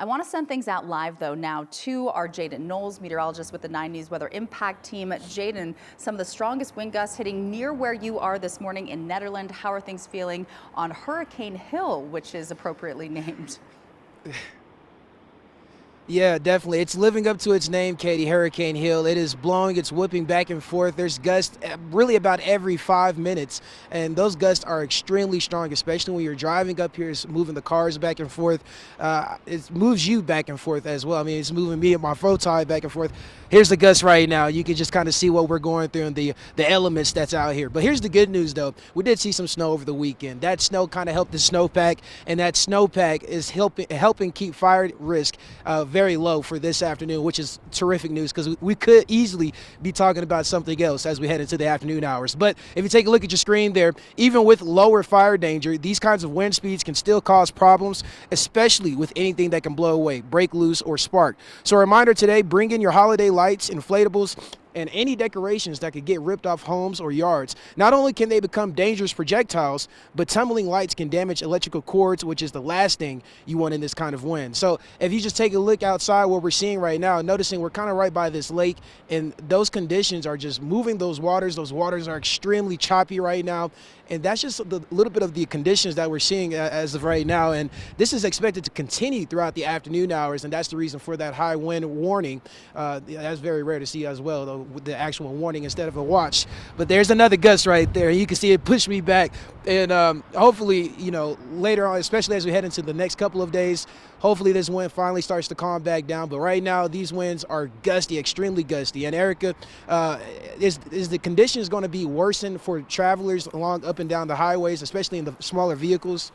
I want to send things out live, though, now to our Jaden Knowles, meteorologist with the 9 News Weather Impact Team. Jaden, some of the strongest wind gusts hitting near where you are this morning in Netherlands. How are things feeling on Hurricane Hill, which is appropriately named? Yeah, definitely. It's living up to its name, Katie, Hurricane Hill. It is blowing, it's whipping back and forth. There's gusts really about every 5 minutes, and those gusts are extremely strong, especially when you're driving up here. It's moving the cars back and forth. It moves you back and forth as well. I mean, it's moving me and my photon back and forth. Here's the gust right now. You can just kind of see what we're going through and the elements that's out here. But here's the good news, though. We did see some snow over the weekend. That snow kind of helped the snowpack, and that snowpack is helping keep fire risk very low for this afternoon, which is terrific news because we could easily be talking about something else as we head into the afternoon hours. But if you take a look at your screen there, even with lower fire danger, these kinds of wind speeds can still cause problems, especially with anything that can blow away, break loose, or spark. So a reminder today, bring in your holiday lights, inflatables, and any decorations that could get ripped off homes or yards. Not only can they become dangerous projectiles, but tumbling lights can damage electrical cords, which is the last thing you want in this kind of wind. So if you just take a look outside, what we're seeing right now, noticing we're kind of right by this lake, and those conditions are just moving those waters. Those waters are extremely choppy right now, and that's just a little bit of the conditions that we're seeing as of right now. And this is expected to continue throughout the afternoon hours, and that's the reason for that high wind warning. That's very rare to see as well, though, with the actual warning instead of a watch. But there's another gust right there. You can see it push me back, and hopefully, later on, especially as we head into the next couple of days, hopefully this wind finally starts to calm back down. But right now, these winds are gusty, extremely gusty. And Erica, is the conditions going to be worsened for travelers along up and down the highways, especially in the smaller vehicles?